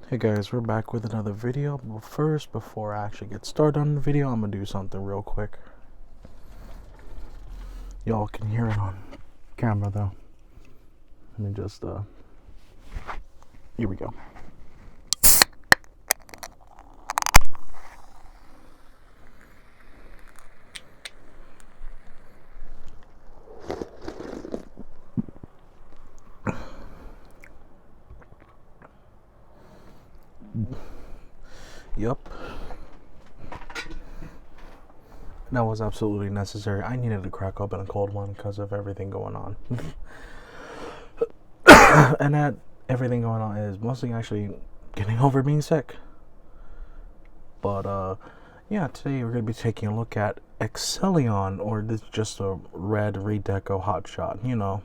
Hey guys, we're back with another video. But first, before I actually get started on the video, I'm gonna do something real quick. Y'all can hear it on camera though. Let me just here we go. Yup. That was absolutely necessary. I needed to crack open a cold one because of everything going on. And that everything going on is mostly actually getting over being sick. But yeah, today we're gonna be taking a look at Excellion, or this just a red redeco hotshot. You know,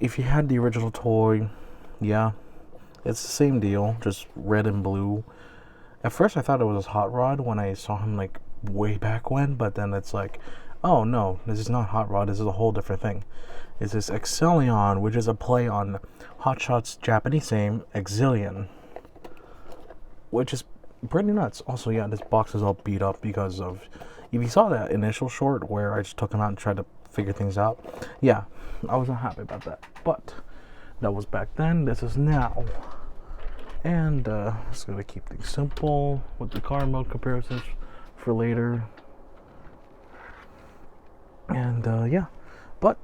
if you had the original toy, yeah, it's the same deal, just red and blue. At first I thought it was Hot Rod when I saw him like way back when, but then it's like, oh no, this is not Hot Rod, this is a whole different thing. It's this Excellion, which is a play on Hotshot's Japanese name, Excellion, which is pretty nuts. Also, yeah, this box is all beat up because of, if you saw that initial short where I just took him out and tried to figure things out, yeah, I wasn't happy about that, but that was back then, this is now. And just gonna keep things simple with the car mode comparisons for later. And yeah, but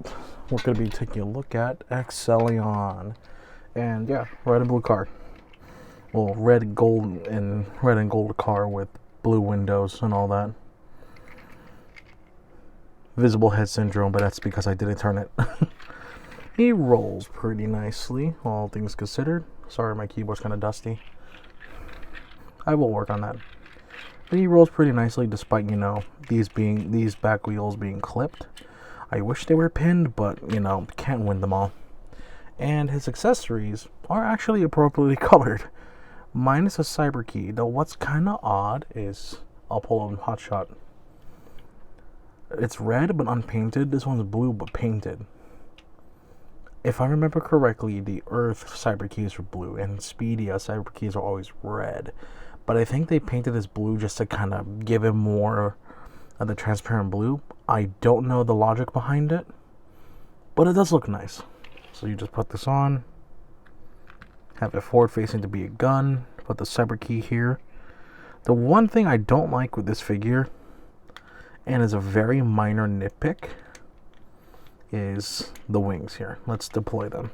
we're gonna be taking a look at Excellion. And yeah, red and blue car. Well, red and gold car with blue windows and all that. Visible head syndrome, but that's because I didn't turn it. He rolls pretty nicely, all things considered. Sorry, my keyboard's kind of dusty. I will work on that. But he rolls pretty nicely, despite, you know, these back wheels being clipped. I wish they were pinned, but, you know, can't win them all. And his accessories are actually appropriately colored, minus a cyber key. Though what's kind of odd is, I'll pull on Hotshot. It's red but unpainted. This one's blue but painted. If I remember correctly, the Earth cyber keys were blue, and Speedia cyber keys are always red. But I think they painted this blue just to kind of give it more of the transparent blue. I don't know the logic behind it, but it does look nice. So you just put this on, have it forward facing to be a gun, put the cyber key here. The one thing I don't like with this figure, and is a very minor nitpick, is the wings here. Let's deploy them.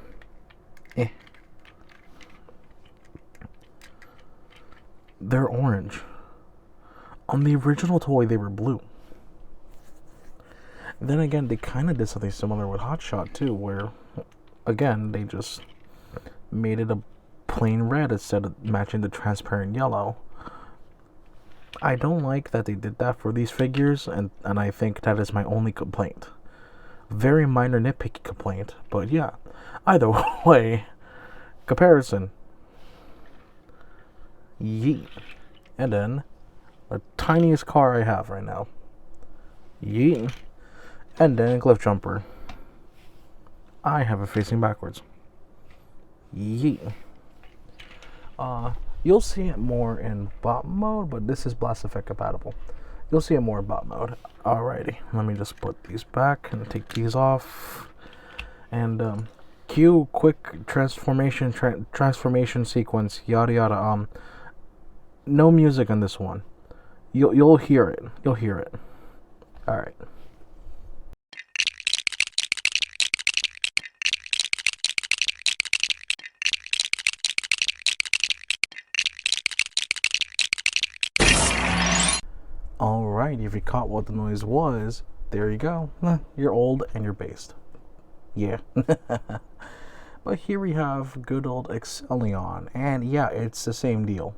They're orange. On the original toy, they were blue. Then again, they kind of did something similar with Hotshot too, where, again, they just made it a plain red instead of matching the transparent yellow. I don't like that they did that for these figures, and I think that is my only complaint. Very minor nitpicky complaint, but yeah, either way, comparison. Yeet. And then the tiniest car I have right now. Yeet. And then cliff jumper. I have it facing backwards. Yeet. You'll see it more in bot mode, but this is Blast Effect compatible. You'll see it more in bot mode. Alrighty, let me just put these back and take these off. And cue quick transformation sequence, yada yada. No music on this one. You'll hear it. You'll hear it. Alright. Alright, if you caught what the noise was, there you go. You're old and you're based. Yeah. But here we have good old Excellion. And yeah, it's the same deal.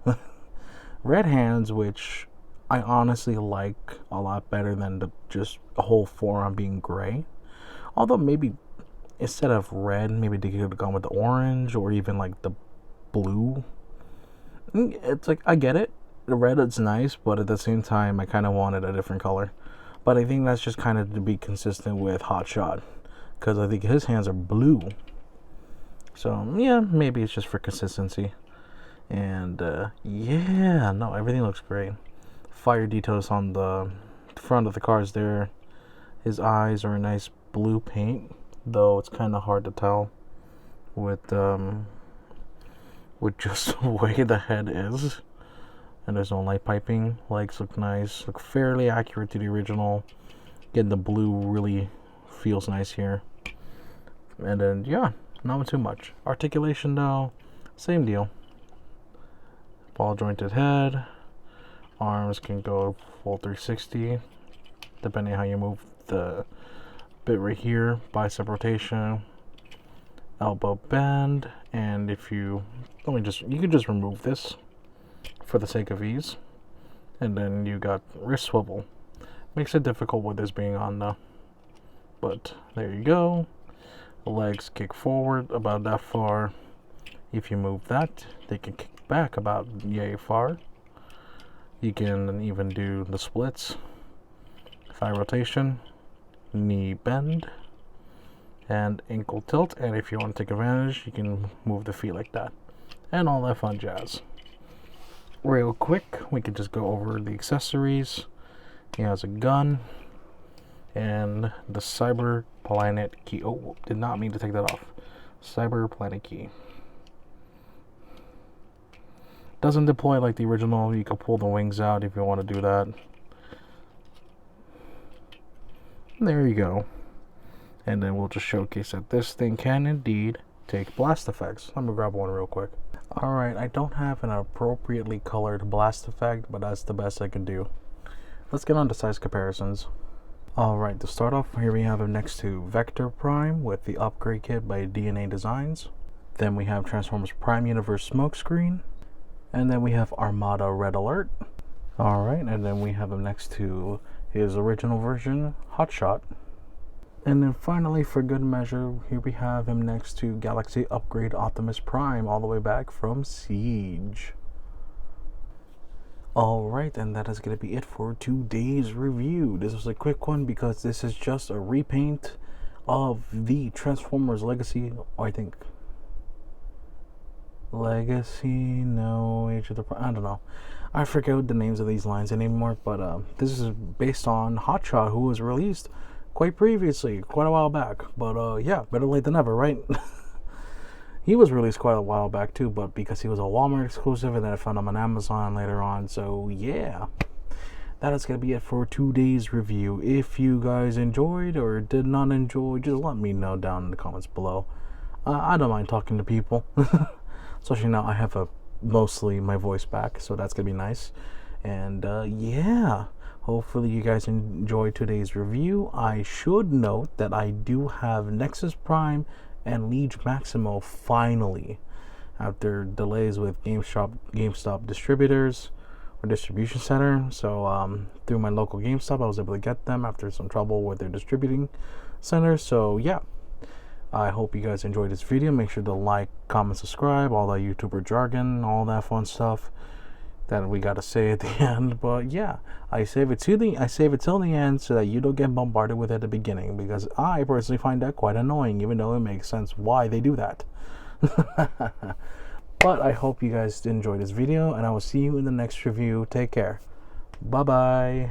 Red hands, which I honestly like a lot better than the just a whole forearm being gray. Although maybe instead of red, maybe they could have gone with the orange or even like the blue. It's like, I get it. The red is nice, but at the same time, I kind of wanted a different color. But I think that's just kind of to be consistent with Hotshot, because I think his hands are blue. So yeah, maybe it's just for consistency. And yeah, no, everything looks great. Fire details on the front of the cars there. His eyes are a nice blue paint, though it's kind of hard to tell with just the way the head is. And there's no light piping. Legs look nice, look fairly accurate to the original. Again, the blue really feels nice here. And then yeah, not too much. Articulation though, same deal. Ball jointed head. Arms can go full 360, depending on how you move the bit right here. Bicep rotation, elbow bend, and if you you can just remove this for the sake of ease. And then you got wrist swivel. Makes it difficult with this being on though. But there you go. The legs kick forward about that far. If you move that, they can kick back about yay far. You can even do the splits, thigh rotation, knee bend, and ankle tilt. And if you want to take advantage, you can move the feet like that, and all that fun jazz. Real quick, we could just go over the accessories. He has a gun and the Cyber Planet key. Oh, did not mean to take that off. Cyber Planet key. Doesn't deploy like the original. You can pull the wings out if you want to do that. There you go. And then we'll just showcase that this thing can indeed take blast effects. Let me grab one real quick. Alright, I don't have an appropriately colored blast effect, but that's the best I can do. Let's get on to size comparisons. Alright, to start off, here we have him next to Vector Prime with the upgrade kit by DNA Designs. Then we have Transformers Prime Universe Smokescreen. And then we have Armada Red Alert. Alright, and then we have him next to his original version, Hotshot. And then finally, for good measure, here we have him next to Galaxy Upgrade Optimus Prime, all the way back from Siege. Alright, and that is going to be it for today's review. This was a quick one because this is just a repaint of the Transformers Legacy, I think. Legacy, no, Age of the Prime, I don't know. I forget the names of these lines anymore, but this is based on Hotshot, who was released quite previously, quite a while back. But yeah, better late than never, right? He was released quite a while back too, but because he was a Walmart exclusive, and then I found him on Amazon later on. So yeah, that is going to be it for today's review. If you guys enjoyed or did not enjoy, just let me know down in the comments below. I don't mind talking to people. Especially now I have mostly my voice back, so that's going to be nice. And yeah, hopefully you guys enjoyed today's review. I should note that I do have Nexus Prime and Liege Maximo finally, after delays with GameStop distributors or distribution center. So through my local GameStop, I was able to get them after some trouble with their distributing center. So yeah, I hope you guys enjoyed this video. Make sure to like, comment, subscribe, all that YouTuber jargon, all that fun stuff that we gotta say at the end. But yeah, I save it till the end so that you don't get bombarded with it at the beginning, because I personally find that quite annoying, even though it makes sense why they do that. But I hope you guys enjoyed this video, and I will see you in the next review. Take care. Bye bye.